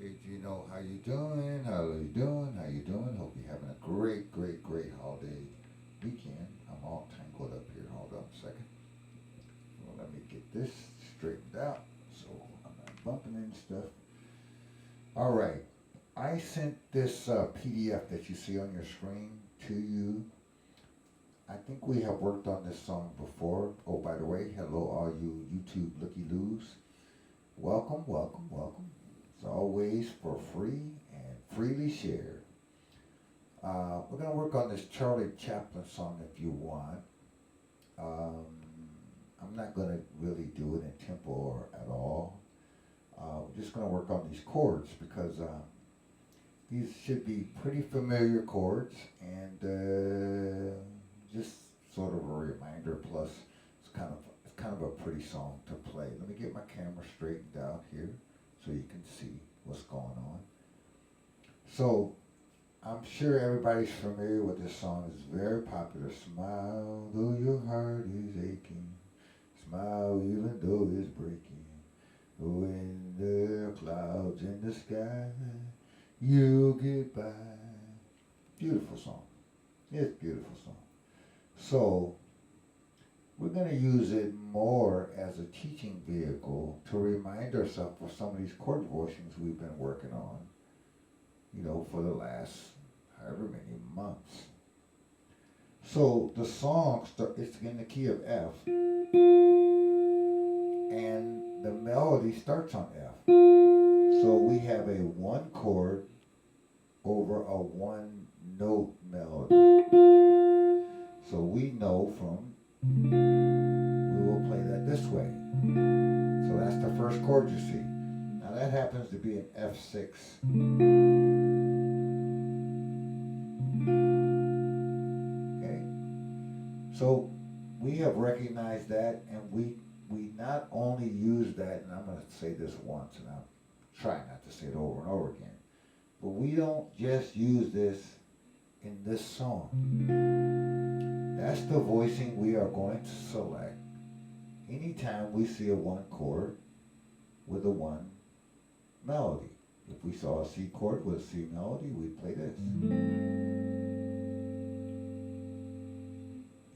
Hey Gino, how you doing? How you doing? How you doing? Hope you're having a great, great, great holiday weekend. I'm all tangled up here. Hold on a second. Well, let me get this straightened out so I'm not bumping into stuff. All right. I sent this PDF that you see on your screen to you. I think we have worked on this song before. Oh, by the way, hello all you YouTube looky-loos. Welcome, welcome, welcome. It's always for free and freely shared. We're going to work on this Charlie Chaplin song if you want. Um, I'm not going to really do it in tempo or at all. We're just going to work on these chords because these should be pretty familiar chords and just sort of a reminder. Plus, it's kind of a pretty song to play. Let me get my camera straightened out here so you can see what's going on. So I'm sure everybody's familiar with this song. It's very popular. Smile though your heart is aching. Smile even though it's breaking. When there are clouds in the sky, you'll get by. Beautiful song. It's a beautiful song. So we're going to use it more as a teaching vehicle to remind ourselves of some of these chord voicings we've been working on, for the last however many months. So the song, it's in the key of F, and the melody starts on F. So we have a one chord over a one note melody. So we know we will play that this way. So that's the first chord you see. Now that happens to be an F6. Okay. So we have recognized that, and we not only use that, and I'm going to say this once, and I'll try not to say it over and over again, but we don't just use this in this song. That's the voicing we are going to select anytime we see a one chord with a one melody. If we saw a C chord with a C melody, we'd play this.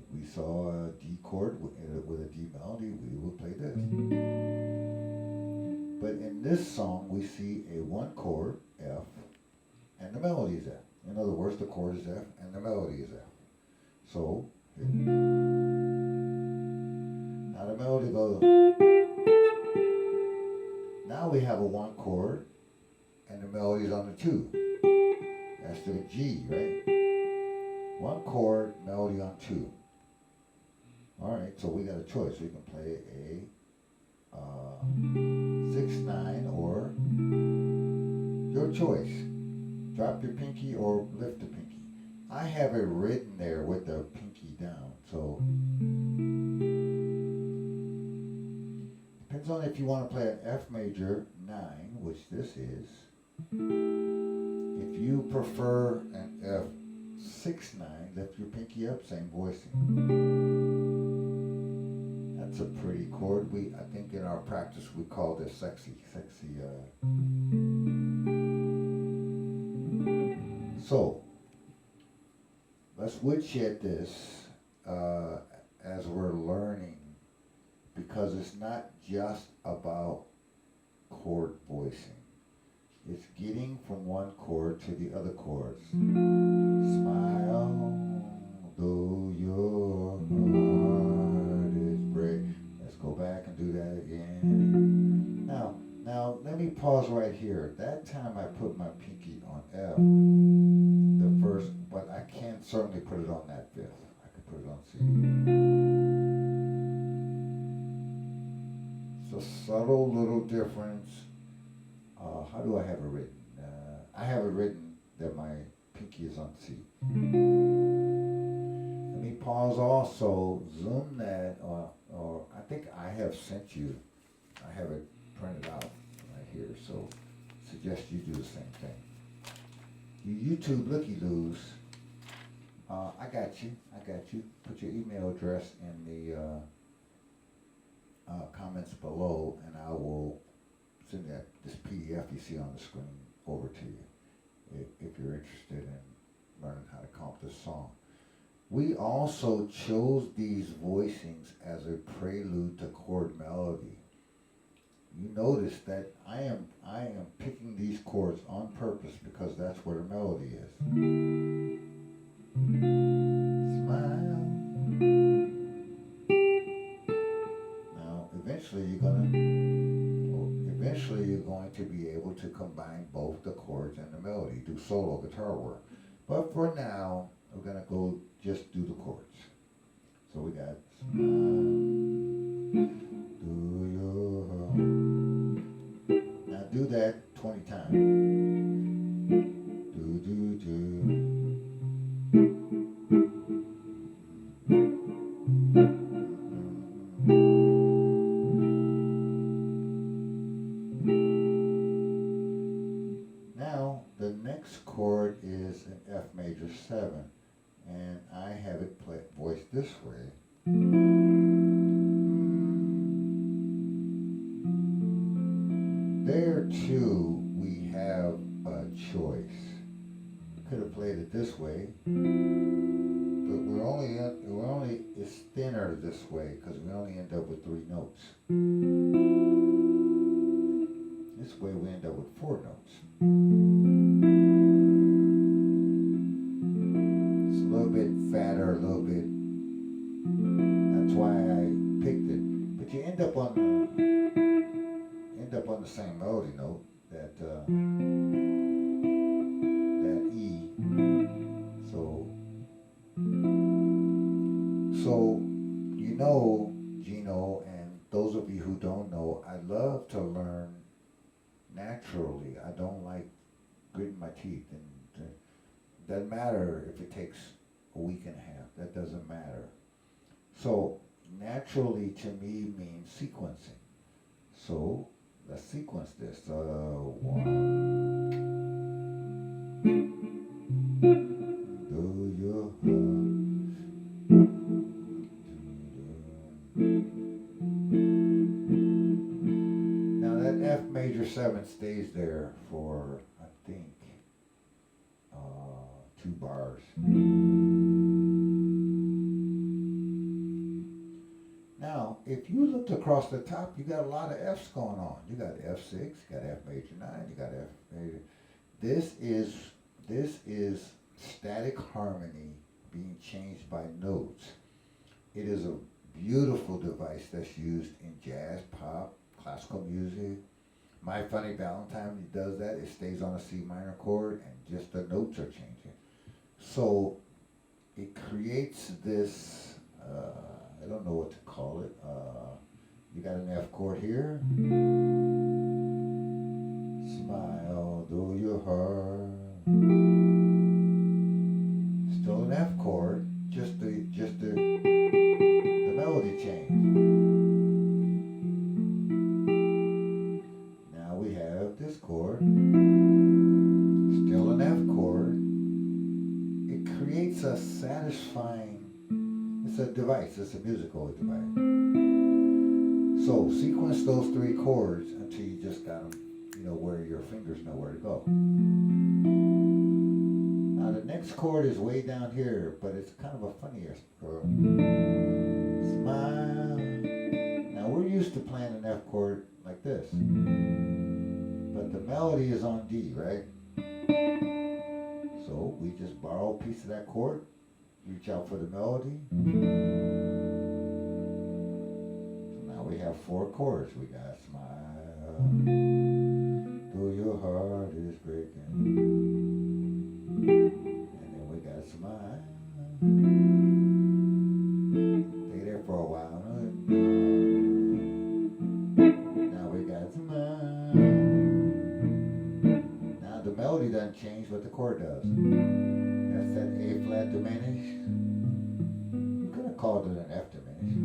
If we saw a D chord with a D melody, we would play this. But in this song, we see a one chord, F, and the melody is F. In other words, the chord is F and the melody is F. So, now the melody goes. Now we have a one chord, and the melody is on the two. That's the G, right? One chord, melody on two. All right, so we got a choice. We can play a 6/9 or your choice. Drop your pinky or lift the pinky. I have it written there with the pinky down, so depends on if you want to play an F major 9, which this is. If you prefer an F6/9, lift your pinky up, same voicing. That's a pretty chord. I think in our practice we call this sexy. So let's woodshed this as we're learning, because it's not just about chord voicing. It's getting from one chord to the other chords. Smile though your heart is break. Let's go back and do that again. Now let me pause right here. That time I put my pinky on F, the first, but I can certainly put it on that fifth. I could put it on C. It's a subtle little difference. How do I have it written? I have it written that my pinky is on C. Let me pause also, zoom that, or I think I have sent you, I have it printed out right here, so suggest you do the same thing. You YouTube looky-loos, I got you. Put your email address in the comments below, and I will send that this PDF you see on the screen over to you if you're interested in learning how to comp this song. We also chose these voicings as a prelude to chord melody. You notice that I am picking these chords on purpose because that's where the melody is. Smile. Now, eventually you're going to be able to combine both the chords and the melody, do solo guitar work. But for now, we're gonna go just do the chords. So we got smile, do your heart. Now do that 20 times. Do do do. Now the next chord is an F major 7, and I have it voiced this way. There too we have a choice. Could have played it this way, but it's thinner this way because we only end up with 3 notes. This way we end up with 4 notes. It's a little bit fatter, a little bit. That's why I picked it. But you end up on the same melody note, that E. So you know, Gino, and those of you who don't know, I love to learn naturally. I don't like gritting my teeth, and it doesn't matter if it takes a week and a half. That doesn't matter. So naturally to me means sequencing. So let's sequence this. 1. Do your heart. Now that F major 7 stays there for, I think, 2 bars. Now, if you looked across the top, you got a lot of F's going on. You got F6, you got F major 9, you got F major. This is static harmony being changed by notes. It is a beautiful device that's used in jazz, pop, classical music. My Funny Valentine does that. It stays on a C minor chord and just the notes are changing. So it creates this, I don't know what to call it. You got an F chord here. Smile, do your heart. Still an F chord, just the melody change. Now we have this chord, still an F chord. It creates a satisfying, it's a device, it's a musical device. So sequence those 3 chords until you just got them, where your fingers know where to go. Now the next chord is way down here, but it's kind of a funnier chord. Smile. Now we're used to playing an F chord like this, but the melody is on D, right? So we just borrow a piece of that chord, reach out for the melody. So now we have 4 chords. We got smile, though your heart is breaking. And then we got smile. Stay there for a while. Now we got smile. Now the melody doesn't change, but the chord does. That's that A flat diminished. You could have called it an F diminished.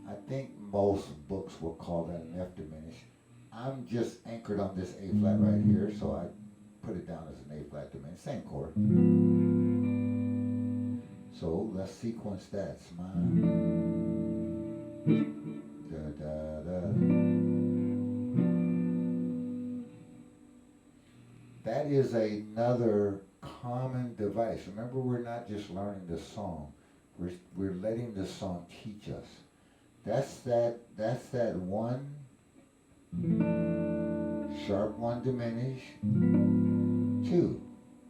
I think most books will call that an F diminished. I'm just anchored on this A flat right here, so I put it down as an A flat diminished. Same chord. So let's sequence that. Smile. Da da da. that is another common device. Remember, we're not just learning the song. We're letting the song teach us. That's that one sharp one diminished. Two.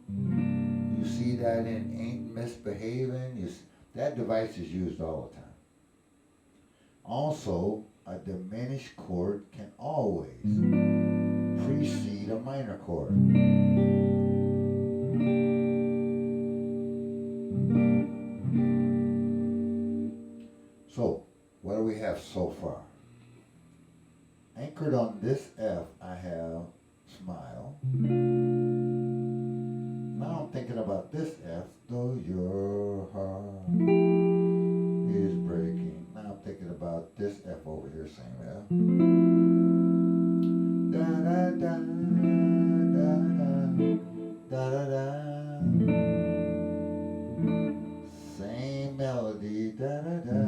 You see that in Ain't Misbehaving. That device is used all the time. Also, a diminished chord can always precede a minor chord. So, what do we have so far? Anchored on this F, I have smile. Now I'm thinking about this F, though your heart is breaking. Now I'm thinking about this F over here, same F. Da da da da da da da. Same melody, da da da.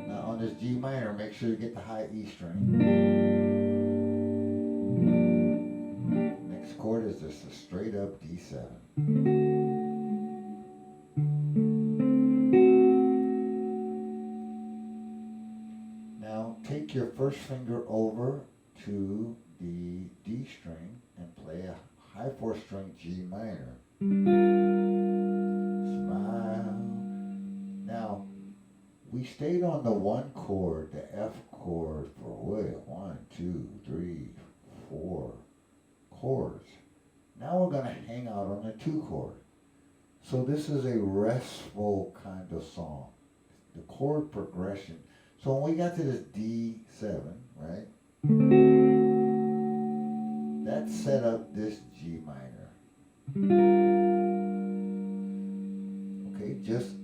Now on this G minor, make sure you get the high E string. Next chord is just a straight up D7. Now take your first finger over to the D string and play a high 4th string G minor. Smile. Now, we stayed on the 1 chord, the F chord, for 1, 2, 3, 4 chords. Now we're going to hang out on the 2 chord. So this is a restful kind of song. The chord progression. So when we got to this D7, right? That set up this G minor. Okay, just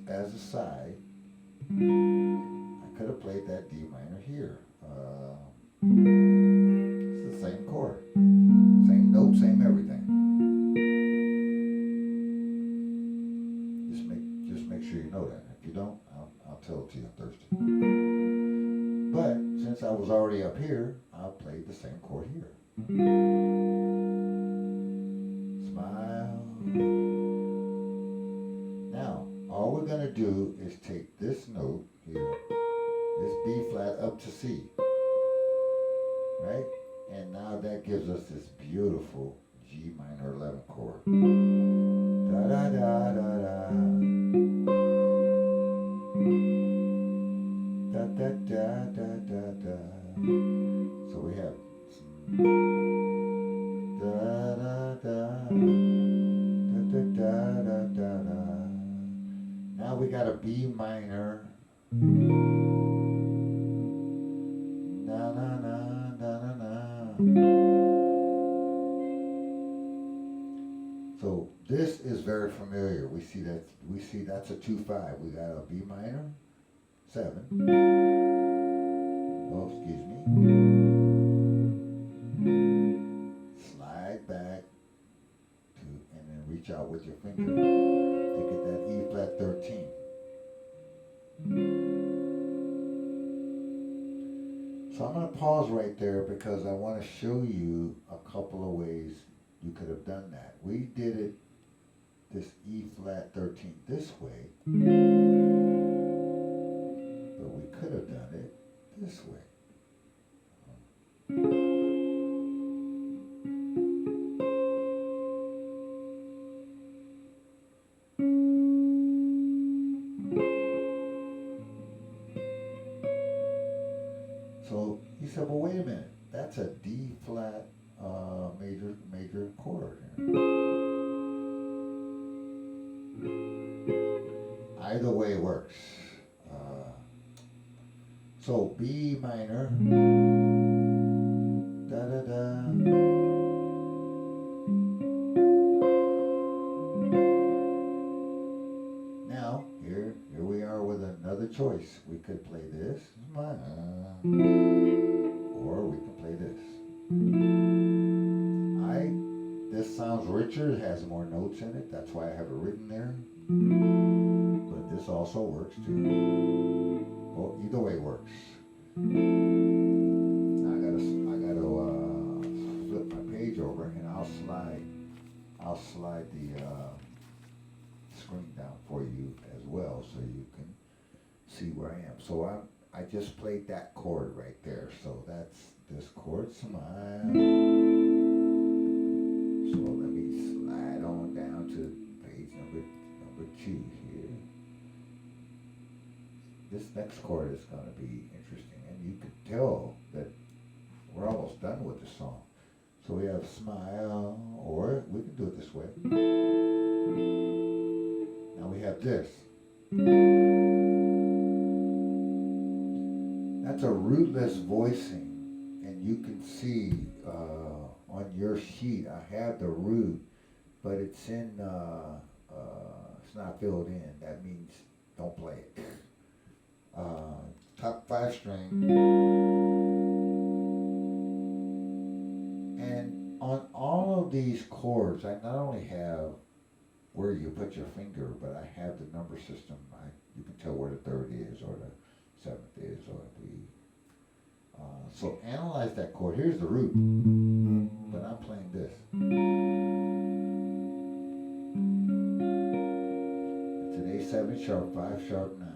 as a side, I could have played that D minor here. It's the same chord. Same note, same everything. Just make sure you know that. If you don't, I'll tell it to you on Thursday. But since I was already up here, I'll play the same chord here. Smile. Now, all we're going to do is take this note here, this B flat up to C, right? And now that gives us this beautiful G minor 11 chord. Da da da da da. Da da da da da da. So we have da da da da da da da da. Now we got a B minor. Na na na na na na. So this is very familiar. We see that's a 2-5. We got a B minor, 7. Oh, excuse me. Slide back to, and then reach out with your finger to get that E flat 13. So I'm going to pause right there because I want to show you a couple of ways you could have done that. We did it, this E flat 13 this way, but we could have done it this way. So he said, well, wait a minute, that's a D flat major chord here. Either way works. So B minor, da da da. Now here we are with another choice. We could play this, or we can play this. This sounds richer, it has more notes in it, that's why I have it written there. But this also works too. Well, either way works. I gotta flip my page. I'll slide the screen down for you as well so you can see where I am. So I just played that chord right there. So that's this chord, smile. So let me slide on down to page number 2 here. This next chord is going to be interesting, and you can tell that we're almost done with the song. So we have smile, or we can do it this way. Now we have this. That's a rootless voicing, and you can see on your sheet I have the root, but it's in it's not filled in. That means don't play it. Top 5 string, and on all of these chords I not only have where you put your finger, but I have the number system. You can tell where the 3rd is, or the 7th is, or the so analyze that chord. Here's the root, but I'm playing this. It's an A7 sharp, 5 sharp, 9.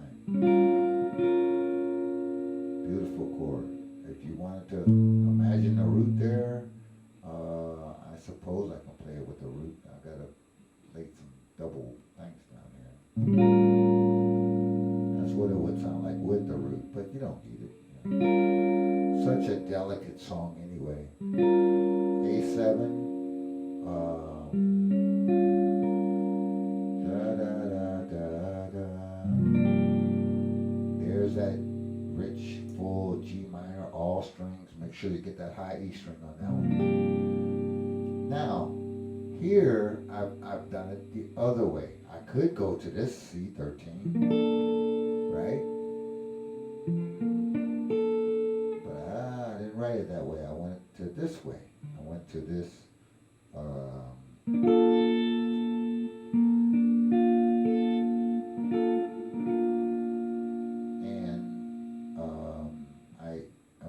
Beautiful chord. If you wanted to imagine a root there, I suppose I can play it with the root. I gotta lay some double things down here. That's what it would sound like with the root, but you don't need it. Such a delicate song anyway. A7, da da da da da. There's that rich, full G minor, all strings. Make sure you get that high E string on that one. Now, here I've done it the other way. I could go to this C13, right? Write it that way. I went to this way. I went to this and I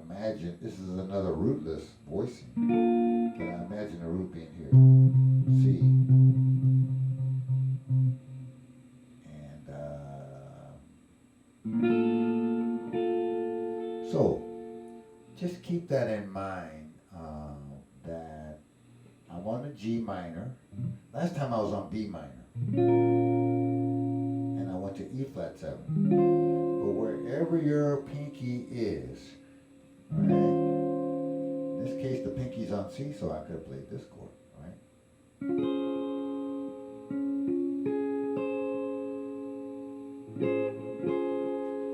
imagine this is another rootless voicing, but I imagine the root being here, C, and so just keep that in mind, that I'm on a G minor. Last time I was on B minor. And I went to E flat 7. But wherever your pinky is, right? In this case, the pinky's on C, so I could have played this chord, right?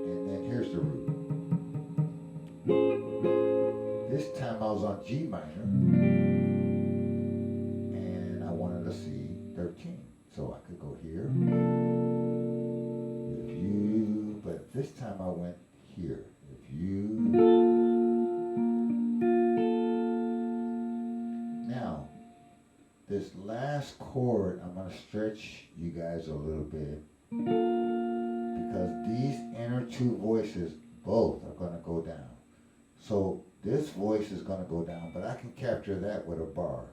And then here's the root. This time I was on G minor, and I wanted to see 13, so I could go here, if you, but this time I went here, if you. Now, this last chord, I'm going to stretch you guys a little bit, because these inner 2 voices, both are going to go down. So this voice is going to go down, but I can capture that with a bar.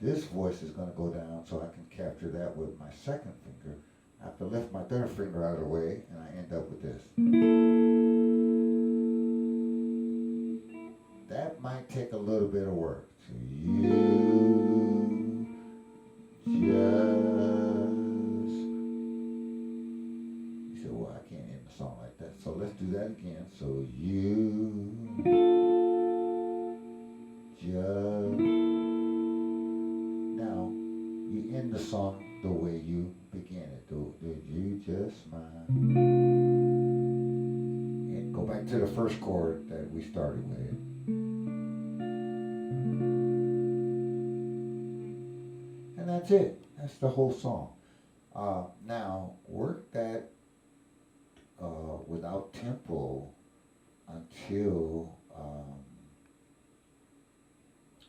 This voice is going to go down, so I can capture that with my 2nd finger. I have to lift my 3rd finger out of the way, and I end up with this. That might take a little bit of work. So you said, well, I can't end the song like that. So let's do that again. So you just. Now, you end the song the way you began it. Did you just smile? And go back to the first chord that we started with. And that's it. That's the whole song. Now, work that without tempo until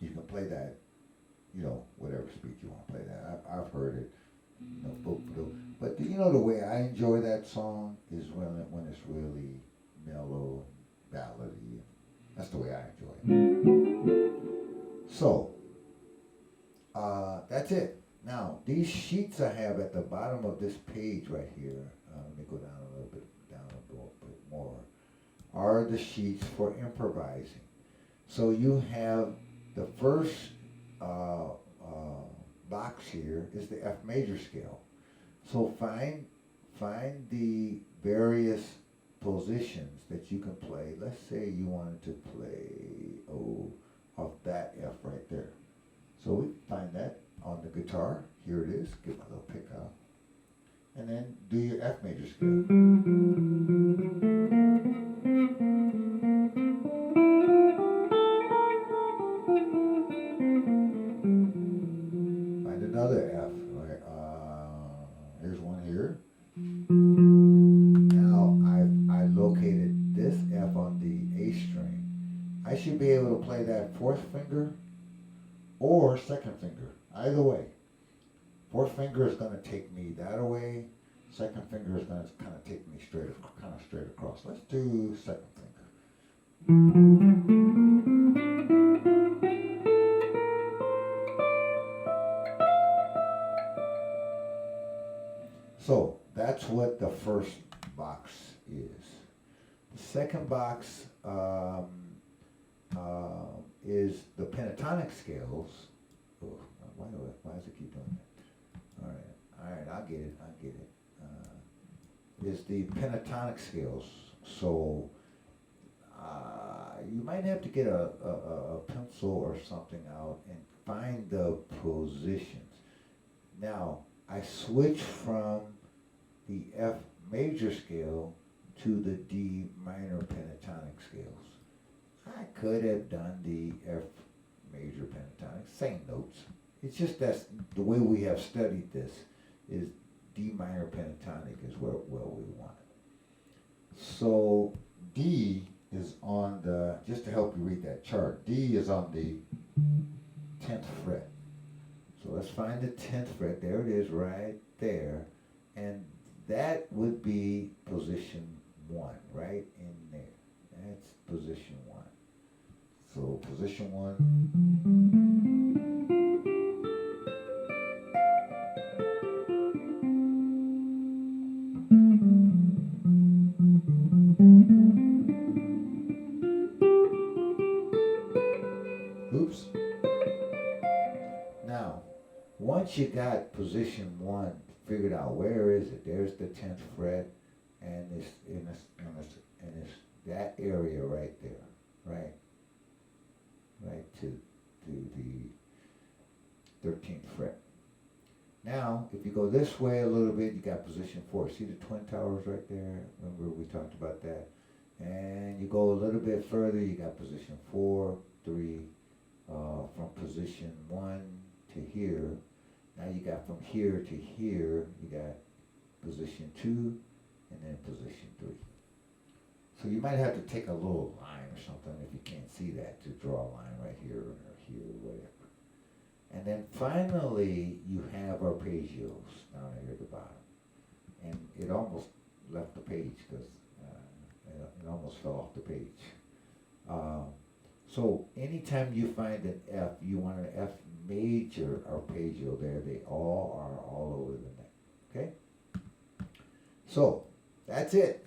you can play that, whatever speed you want to play that. I've heard it, but the way I enjoy that song is when it's really mellow and ballady. That's the way I enjoy it. So, that's it. Now, these sheets I have at the bottom of this page right here, let me go down a little bit, down a little bit more, are the sheets for improvising. So you have the first box here is the F major scale. So find the various positions that you can play. Let's say you wanted to play off that F right there. So we find that on the guitar. Here it is. Give it a little pick out. And then do your F major scale. Find another F. Right? Here's one here. Now I located this F on the A string. I should be able to play that fourth finger or second finger. Either way. Fourth finger is going to take me that away. Second finger is going to kind of take me straight across. Let's do second finger. So that's what the first box is. The second box is the pentatonic scales. Oh, why does it keep doing that? All right, I'll get it. Is the pentatonic scales. So you might have to get a pencil or something out and find the positions. Now, I switch from the F major scale to the D minor pentatonic scales. I could have done the F major pentatonic, same notes. It's just that's the way we have studied this is D minor pentatonic is where we want it. So D is on the, just to help you read that chart, D is on the 10th fret. So let's find the 10th fret. There it is right there. And that would be position 1, right in there. That's position 1. So position 1. Oops. Now, once you got position 1 figured out, where is it? There's the 10th fret, and it's that area right there, right to the 13th fret. Now, if you go this way a little bit, you got position 4. See the twin towers right there? Remember we talked about that? And you go a little bit further, you got position 4, 3, from position 1 to here. Now you got from here to here, you got position 2 and then position 3. So you might have to take a little line or something if you can't see that to draw a line right here or here or whatever. And then finally you have arpeggios down here at the bottom. And it almost left the page because it almost fell off the page. So anytime you find an F, you want an F major arpeggio there. They all are all over the neck. Okay? So that's it.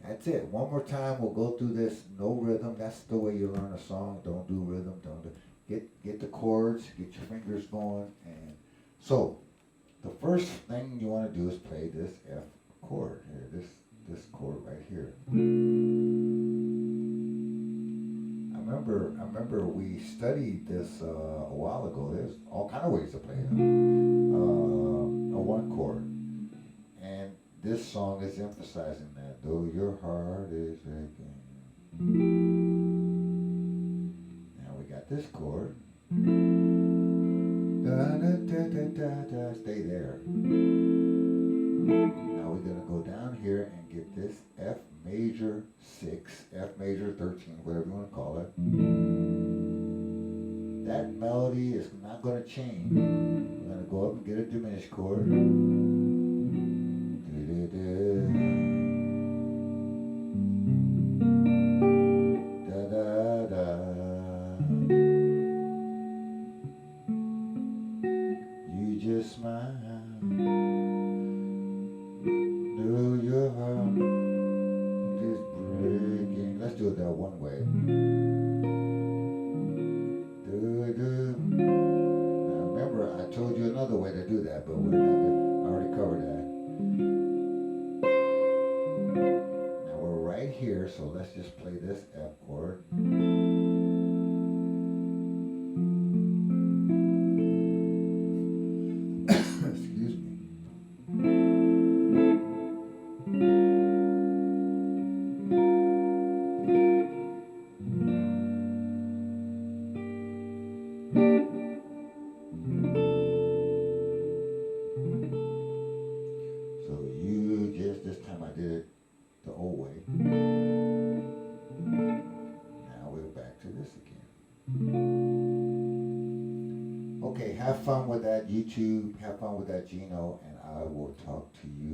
That's it. One more time, we'll go through this. No rhythm. That's the way you learn a song. Don't do rhythm. Get the chords. Get your fingers going. And so the first thing you want to do is play this F chord here. This chord right here. I remember we studied this a while ago. There's all kind of ways to play it. A 1 chord. And this song is emphasizing that. Though your heart is aching. Now we got this chord. Da, da, da, da, da, da. Stay there. Now we're going to go down here and get this F major 6, F major 13, whatever you want to call it. That melody is not going to change. We're going to go up and get a diminished chord. Da, da, da. You just that, but we're not gonna, I already covered that. Now we're right here, so let's just play this F chord. Excuse me. So you just, this time I did it the old way. Now we're back to this again. Okay, have fun with that YouTube, have fun with that Gino, and I will talk to you